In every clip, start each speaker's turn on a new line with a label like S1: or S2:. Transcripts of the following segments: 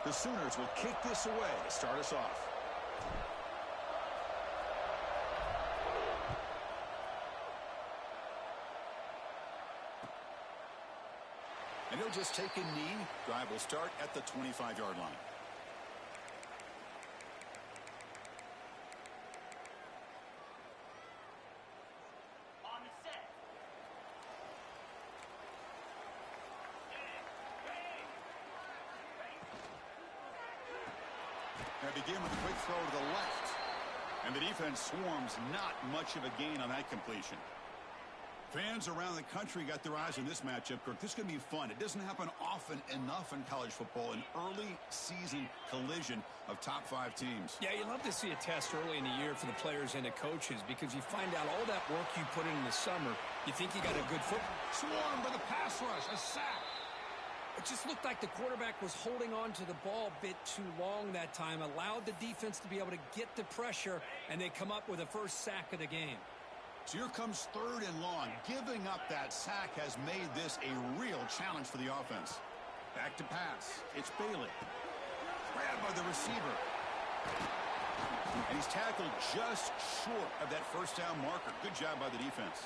S1: The Sooners will kick this away to start us off. And he'll just take a knee. Drive will start at the 25-yard line.
S2: On the set.
S1: They begin with a quick throw to the left. And the defense swarms, not much of a gain on that completion. Fans around the country got their eyes on this matchup, Kirk. This is going to be fun. It doesn't happen often enough in college football, an early season collision of top 5 teams.
S3: Yeah, you love to see a test early in the year for the players and the coaches because you find out all that work you put in the summer. You think you got a good foot.
S4: Swarmed by the pass rush, a sack.
S3: It just looked like the quarterback was holding on to the ball a bit too long that time, allowed the defense to be able to get the pressure, and they come up with the first sack of the game.
S1: So here comes 3rd and long. Giving up that sack has made this a real challenge for the offense. Back to pass. It's Bailey. Grabbed by the receiver. And he's tackled just short of that first down marker. Good job by the defense.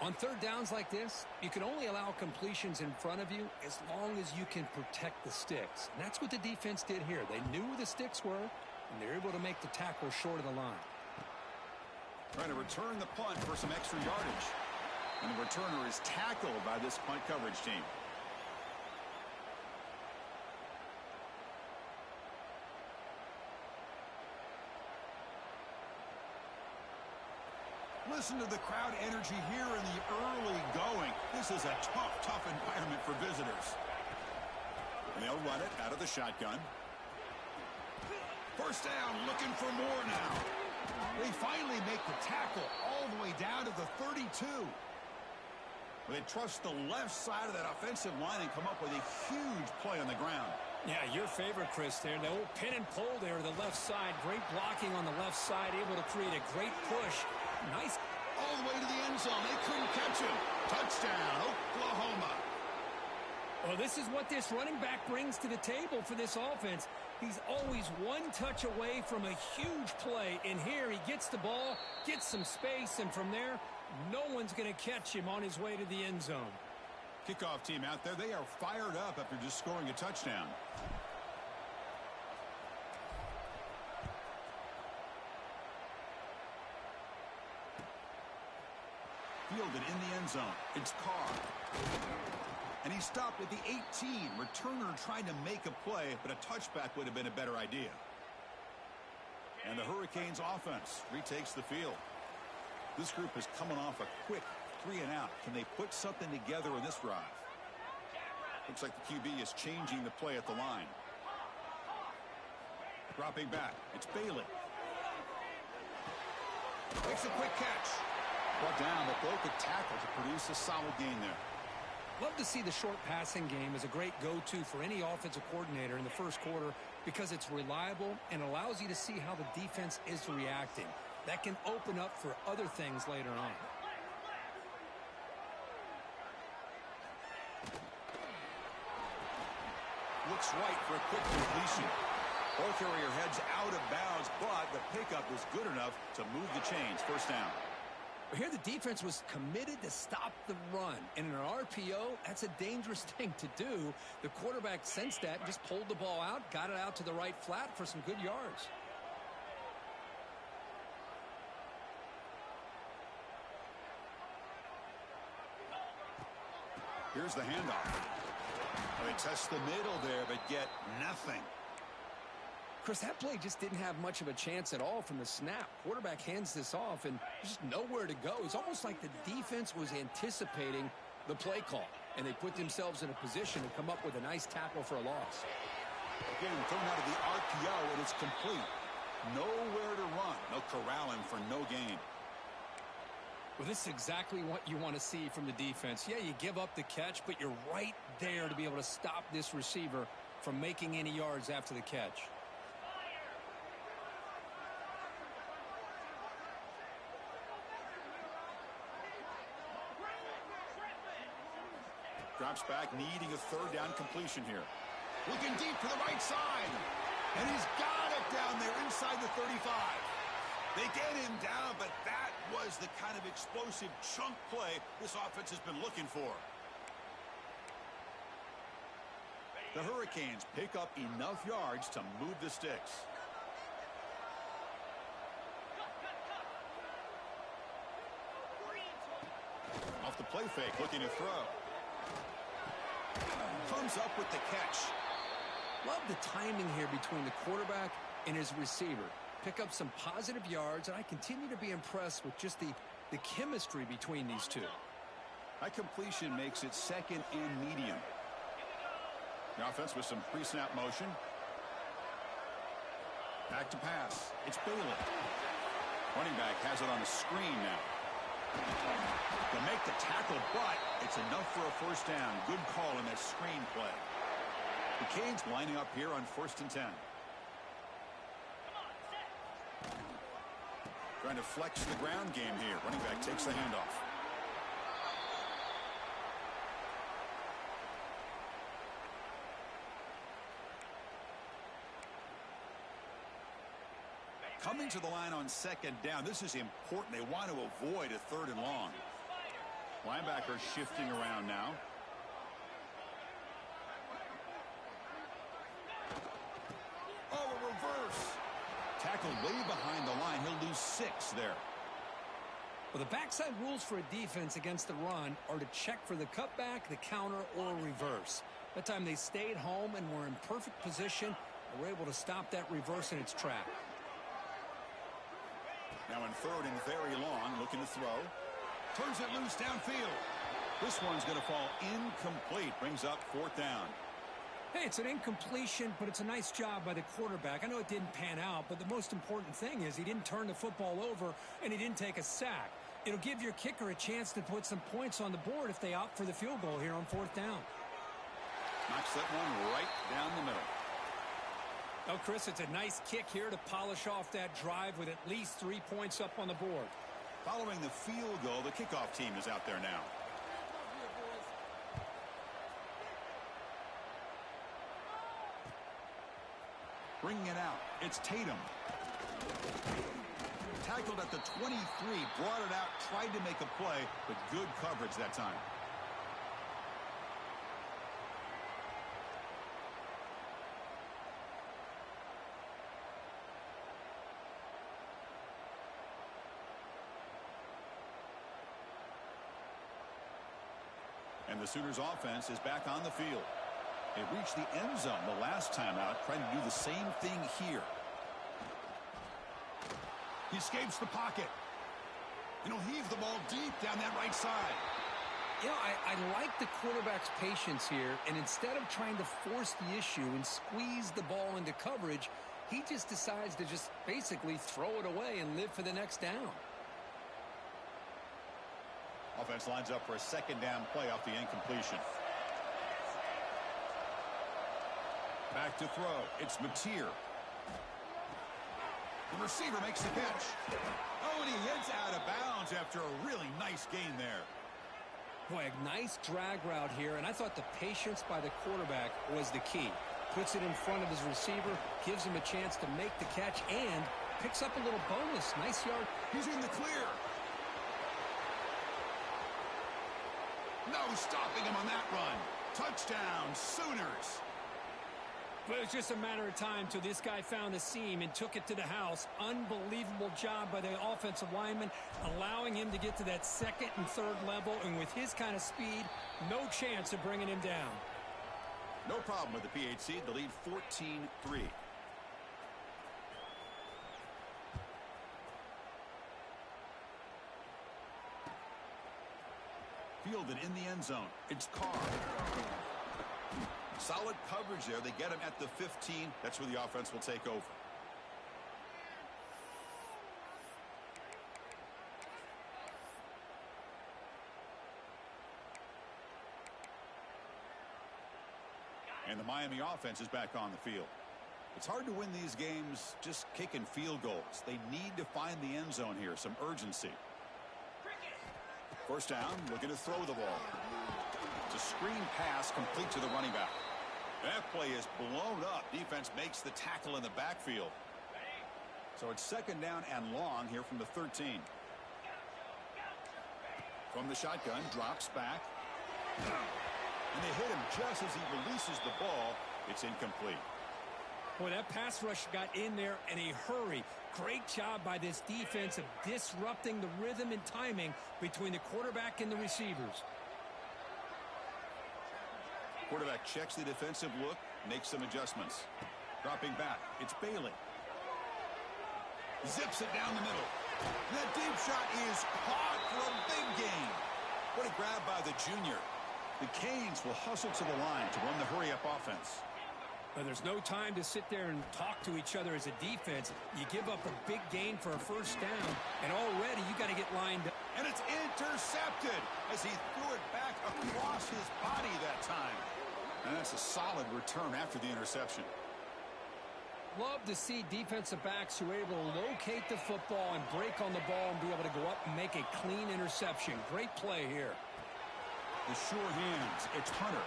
S3: On 3rd downs like this, you can only allow completions in front of you as long as you can protect the sticks. And that's what the defense did here. They knew where the sticks were, and they were able to make the tackle short of the line.
S1: Trying to return the punt for some extra yardage. And the returner is tackled by this punt coverage team. Listen to the crowd energy here in the early going. This is a tough environment for visitors. And they'll run it out of the shotgun. First down, looking for more now. They finally make the tackle all the way down to the 32. They trust the left side of that offensive line and come up with a huge play on the ground.
S3: Yeah, your favorite, Chris, there. The old pin and pull there to the left side. Great blocking on the left side, able to create a great push. Nice.
S1: All the way to the end zone. They couldn't catch him. Touchdown, Oklahoma.
S3: Well, this is what this running back brings to the table for this offense. He's always one touch away from a huge play. And here he gets the ball, gets some space, and from there, no one's going to catch him on his way to the end zone.
S1: Kickoff team out there. They are fired up after just scoring a touchdown. Fielded in the end zone. It's Carr. And he stopped at the 18. Returner trying to make a play, but a touchback would have been a better idea. And the Hurricanes offense retakes the field. This group is coming off a quick 3-and-out. Can they put something together in this drive? Looks like the QB is changing the play at the line. Dropping back. It's Bailey. Makes a quick catch. Brought down, but broke a tackle to produce a solid gain there.
S3: Love to see the short passing game as a great go-to for any offensive coordinator in the first quarter because it's reliable and allows you to see how the defense is reacting. That can open up for other things later on.
S1: Looks right for a quick completion. Ball carrier heads out of bounds, but the pickup was good enough to move the chains. First down.
S3: Here the defense was committed to stop the run. And in an RPO, that's a dangerous thing to do. The quarterback sensed that, just pulled the ball out, got it out to the right flat for some good yards.
S1: Here's the handoff. They test the middle there, but get nothing.
S3: Chris, that play just didn't have much of a chance at all from the snap. Quarterback hands this off, and just nowhere to go. It's almost like the defense was anticipating the play call, and they put themselves in a position to come up with a nice tackle for a loss.
S1: Again, thrown out of the RPO, and it's complete. Nowhere to run. They'll corral him for no gain.
S3: Well, this is exactly what you want to see from the defense. Yeah, you give up the catch, but you're right there to be able to stop this receiver from making any yards after the catch.
S1: Drops back, needing a third down completion here. Looking deep to the right side. And he's got it down there inside the 35. They get him down, but that was the kind of explosive chunk play this offense has been looking for. The Hurricanes pick up enough yards to move the sticks. Off the play fake, looking to throw. Comes up with the catch.
S3: Love the timing here between the quarterback and his receiver. Pick up some positive yards, and I continue to be impressed with just the chemistry between these two.
S1: That completion makes it second and medium. The offense with some pre-snap motion. Back to pass. It's Bailey. Running back has it on the screen now. They'll make the tackle, but it's enough for a first down. Good call in that screen play. The Canes lining up here on 1st and 10. Trying to flex the ground game here. Running back takes the handoff. Coming to the line on 2nd down. This is important. They want to avoid a 3rd and long. Linebacker shifting around now. Oh, a reverse. Tackled way behind the line. He'll lose 6 there.
S3: Well, the backside rules for a defense against the run are to check for the cutback, the counter, or reverse. That time they stayed home and were in perfect position and were able to stop that reverse in its track.
S1: Now in 3rd and very long, looking to throw. Turns it loose downfield. This one's going to fall incomplete. Brings up 4th down.
S3: Hey, it's an incompletion, but it's a nice job by the quarterback. I know it didn't pan out, but the most important thing is he didn't turn the football over and he didn't take a sack. It'll give your kicker a chance to put some points on the board if they opt for the field goal here on 4th down.
S1: Knocks that one right down the middle.
S3: Oh, Chris, it's a nice kick here to polish off that drive with at least 3 points up on the board.
S1: Following the field goal, the kickoff team is out there now. Bringing it out. It's Tatum. Tackled at the 23, brought it out, tried to make a play, but good coverage that time. And the Sooners offense is back on the field. They reached the end zone the last time out, trying to do the same thing here. He escapes the pocket. And he'll heave the ball deep down that right side.
S3: You know, I like the quarterback's patience here, and instead of trying to force the issue and squeeze the ball into coverage, he just decides to just basically throw it away and live for the next down.
S1: Offense lines up for a 2nd down play off the incompletion. Back to throw. It's Mateer. The receiver makes the catch. Oh, and he hits out of bounds after a really nice gain there.
S3: Boy, a nice drag route here, and I thought the patience by the quarterback was the key. Puts it in front of his receiver, gives him a chance to make the catch, and picks up a little bonus. Nice yard.
S1: He's in the clear. No stopping him on that run. Touchdown, Sooners.
S3: But it was just a matter of time till this guy found a seam and took it to the house. Unbelievable job by the offensive lineman, allowing him to get to that 2nd and 3rd level. And with his kind of speed, no chance of bringing him down.
S1: No problem with the PHC. The lead 14-3. Fielded in the end zone. It's Carr. Solid coverage there. They get him at the 15. That's where the offense will take over. And the Miami offense is back on the field. It's hard to win these games just kicking field goals. They need to find the end zone here, some urgency. First down, looking to throw the ball. It's a screen pass complete to the running back. That play is blown up. Defense makes the tackle in the backfield. So it's second down and long here from the 13. From the shotgun, drops back. And they hit him just as he releases the ball. It's incomplete.
S3: Boy, that pass rush got in there in a hurry. Great job by this defense of disrupting the rhythm and timing between the quarterback and the receivers.
S1: Quarterback checks the defensive look, makes some adjustments. Dropping back, it's Bailey. Zips it down the middle. That deep shot is caught for a big gain. What a grab by the junior. The Canes will hustle to the line to run the hurry-up offense.
S3: There's no time to sit there and talk to each other as a defense. You give up a big gain for a first down, and already you got to get lined up.
S1: And it's intercepted as he threw it back across his body that time. And that's a solid return after the interception.
S3: Love to see defensive backs who are able to locate the football and break on the ball and be able to go up and make a clean interception. Great play here.
S1: The sure hands. It's Hunter.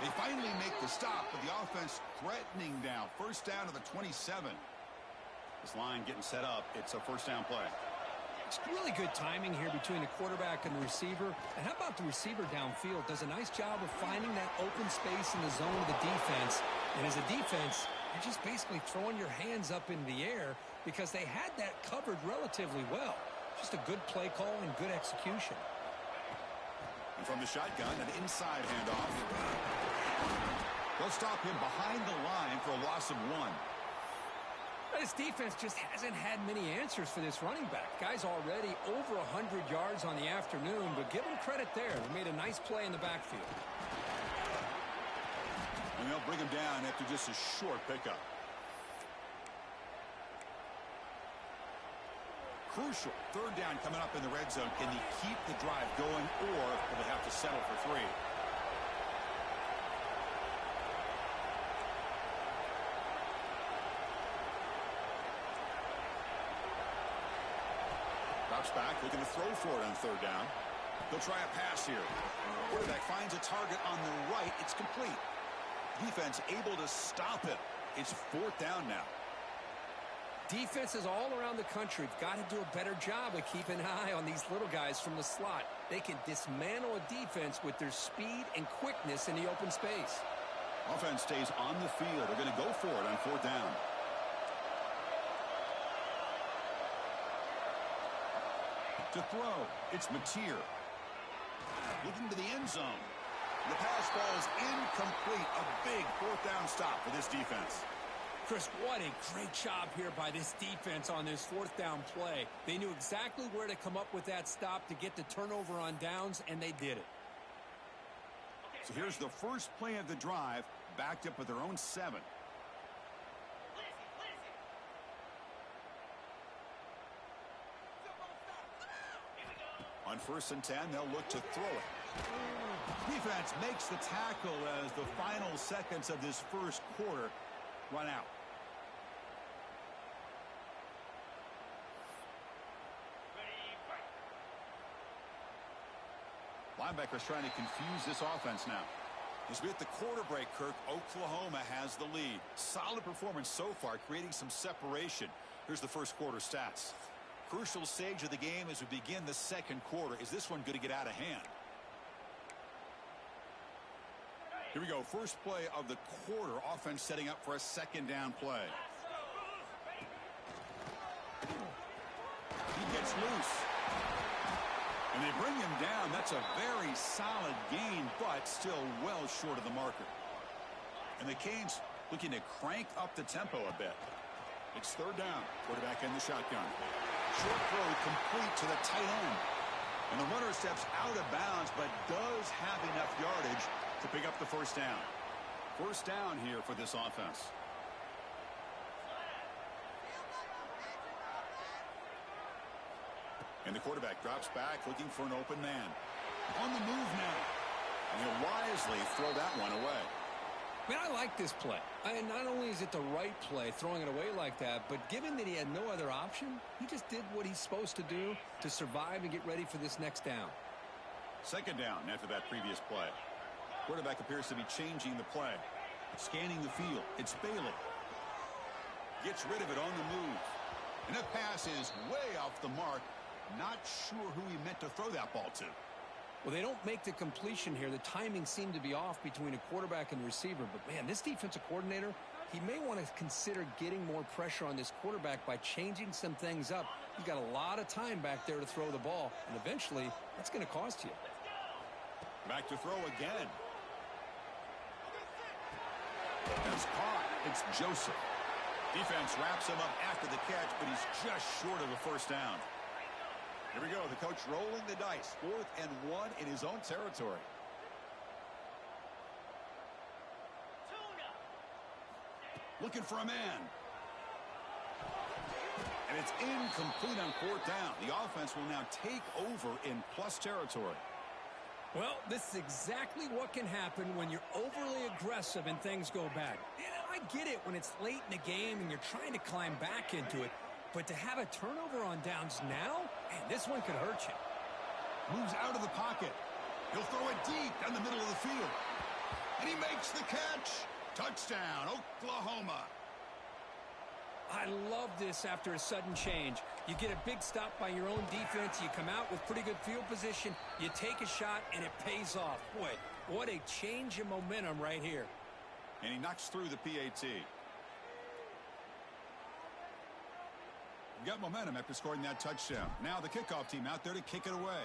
S1: They finally make the stop, but the offense threatening down. First down to the 27. This line getting set up. It's a first down play.
S3: It's really good timing here between the quarterback and the receiver. And how about the receiver downfield? Does a nice job of finding that open space in the zone of the defense. And as a defense, you're just basically throwing your hands up in the air because they had that covered relatively well. Just a good play call and good execution.
S1: And from the shotgun, an inside handoff. They'll stop him behind the line for a loss of 1.
S3: This defense just hasn't had many answers for this running back. Guy's already over 100 yards on the afternoon, but give him credit there. They made a nice play in the backfield.
S1: And they'll bring him down after just a short pickup. Crucial. Third down coming up in the red zone. Can he keep the drive going, or will they have to settle for 3? Drops back, looking to throw for it on third down. They'll try a pass here. Quarterback finds a target on the right. It's complete. Defense able to stop it. It's fourth down now.
S3: Defenses all around the country have got to do a better job of keeping an eye on these little guys from the slot. They can dismantle a defense with their speed and quickness in the open space.
S1: Offense stays on the field. They're going to go for it on fourth down. To throw, it's Mateer. Looking to the end zone. The pass falls incomplete. A big fourth down stop for this defense.
S3: Chris, what a great job here by this defense on this fourth down play. They knew exactly where to come up with that stop to get the turnover on downs, and they did it.
S1: So here's the first play of the drive, backed up with their own 7. On 1st and 10, they'll look to throw it. Defense makes the tackle as the final seconds of this first quarter run out. Linebackers trying to confuse this offense now. As we hit the quarter break, Kirk, Oklahoma has the lead. Solid performance so far, creating some separation. Here's the first quarter stats. Crucial stage of the game as we begin the second quarter. Is this one going to get out of hand? Here we go. First play of the quarter. Offense setting up for a second down play. He gets loose. And they bring him down. That's a very solid gain, but still well short of the marker. And the Canes looking to crank up the tempo a bit. It's third down. Quarterback in the shotgun. Short throw complete to the tight end. And the runner steps out of bounds, but does have enough yardage to pick up the first down. First down here for this offense. And the quarterback drops back, looking for an open man. On the move now. And he'll wisely throw that one away.
S3: Man, I like this play. And not only is it the right play, throwing it away like that, but given that he had no other option, he just did what he's supposed to do to survive and get ready for this next down.
S1: Second down after that previous play. Quarterback appears to be changing the play. Scanning the field, it's Bailey. Gets rid of it on the move. And that pass is way off the mark. Not sure who he meant to throw that ball to.
S3: Well, they don't make the completion here. The timing seemed to be off between a quarterback and receiver. But, man, this defensive coordinator, he may want to consider getting more pressure on this quarterback by changing some things up. He's got a lot of time back there to throw the ball, and eventually that's going to cost you.
S1: Back to throw again. That's caught. It's Joseph. Defense wraps him up after the catch, but he's just short of a first down. Here we go. The coach rolling the dice. 4th and 1 in his own territory. Looking for a man. And it's incomplete on 4th down. The offense will now take over in plus territory.
S3: Well, this is exactly what can happen when you're overly aggressive and things go bad. And I get it when it's late in the game and you're trying to climb back into it. But to have a turnover on downs now, man, this one could hurt you.
S1: Moves out of the pocket. He'll throw it deep down the middle of the field. And he makes the catch. Touchdown, Oklahoma.
S3: I love this after a sudden change. You get a big stop by your own defense. You come out with pretty good field position. You take a shot, and it pays off. Boy, what a change in momentum right here.
S1: And he knocks through the PAT. Got momentum after scoring that touchdown. Now the kickoff team out there to kick it away.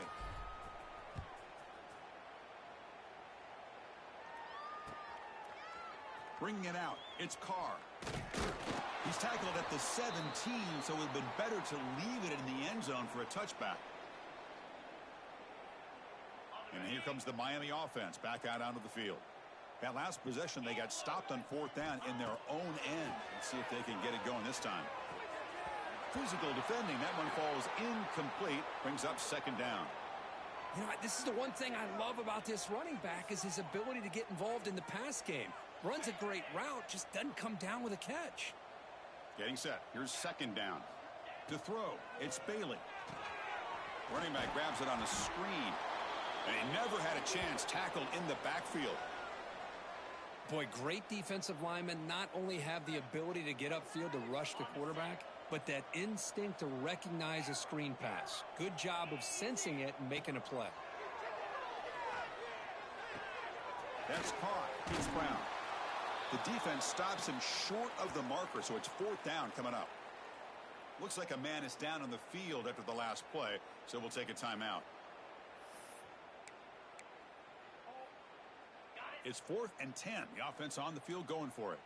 S1: Bringing it out, it's Carr. He's tackled at the 17, so it would have been better to leave it in the end zone for a touchback. And here comes the Miami offense back out onto the field. That last possession, they got stopped on 4th down in their own end. Let's see if they can get it going this time. Physical defending. That one falls incomplete. Brings up 2nd down.
S3: You know, this is the one thing I love about this running back is his ability to get involved in the pass game. Runs a great route, just doesn't come down with a catch.
S1: Getting set. Here's 2nd down. To throw, it's Bailey. Running back grabs it on a screen. And he never had a chance tackled in the backfield.
S3: Boy, great defensive linemen not only have the ability to get upfield to rush the quarterback, but that instinct to recognize a screen pass. Good job of sensing it and making a play.
S1: That's caught. It's Brown. The defense stops him short of the marker, so it's 4th down coming up. Looks like a man is down on the field after the last play, so we'll take a timeout. It's 4th and 10. The offense on the field going for it.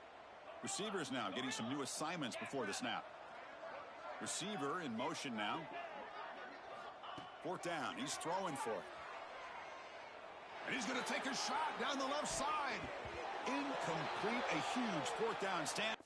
S1: Receivers now getting some new assignments before the snap. Receiver in motion now. 4th down. He's throwing for it. And he's going to take a shot down the left side. Incomplete. A huge 4th down stand.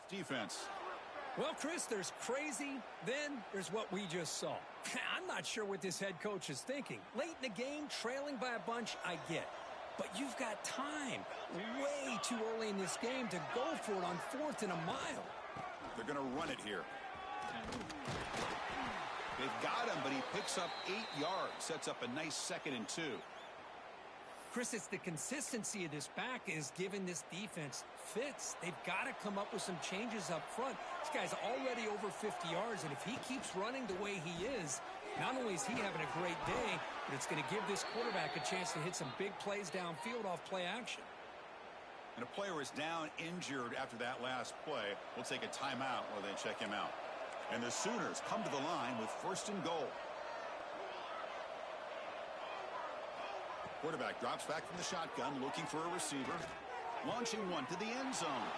S1: Defense.
S3: Well, Chris, there's crazy, then there's what we just saw. I'm not sure what this head coach is thinking. Late in the game, trailing by a bunch, I get. But you've got time, way too early in this game to go for it on 4th and a mile.
S1: They're going to run it here. They've got him, but he picks up 8 yards, sets up a nice 2nd and 2.
S3: Chris, it's the consistency of this back is giving this defense fits. They've got to come up with some changes up front. This guy's already over 50 yards, and if he keeps running the way he is, not only is he having a great day, but it's going to give this quarterback a chance to hit some big plays downfield off play action.
S1: And a player is down injured after that last play. We'll take a timeout while they check him out. And the Sooners come to the line with 1st and goal. Quarterback drops back from the shotgun, looking for a receiver. Launching one to the end zone.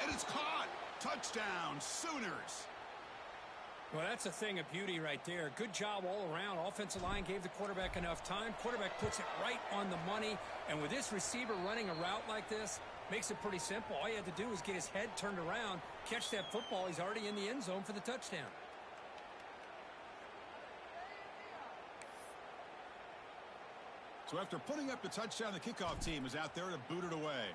S1: And it's caught. Touchdown, Sooners.
S3: Well, that's a thing of beauty right there. Good job all around. Offensive line gave the quarterback enough time. Quarterback puts it right on the money. And with this receiver running a route like this, makes it pretty simple. All you have to do is get his head turned around, catch that football. He's already in the end zone for the touchdown.
S1: So after putting up the touchdown, the kickoff team is out there to boot it away.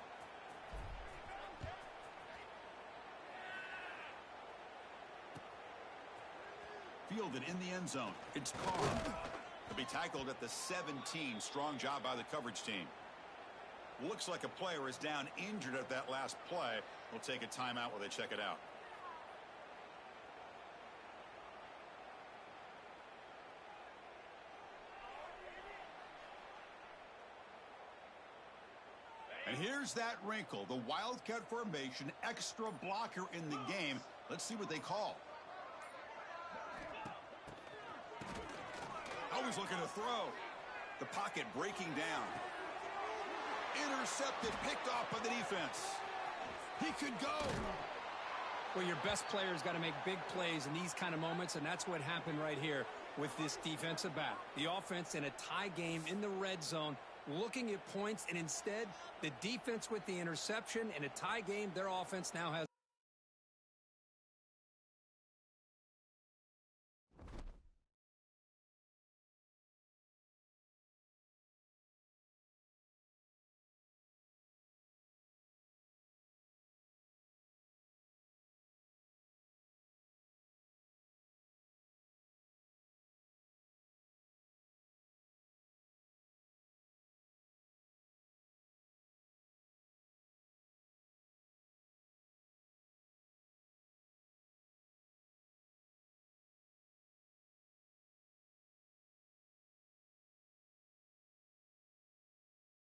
S1: Fielded in the end zone. It's Carr. To be tackled at the 17. Strong job by the coverage team. Looks like a player is down injured at that last play. We'll take a timeout while they check it out. And here's that wrinkle. The Wildcat formation, extra blocker in the game. Let's see what they call. Always looking to throw. The pocket breaking down. Intercepted, picked off by the defense. He could go.
S3: Well, your best player's got to make big plays in these kind of moments, and that's what happened right here with this defensive back. The offense in a tie game in the red zone, looking at points, and instead, the defense with the interception. In a tie game, their offense now has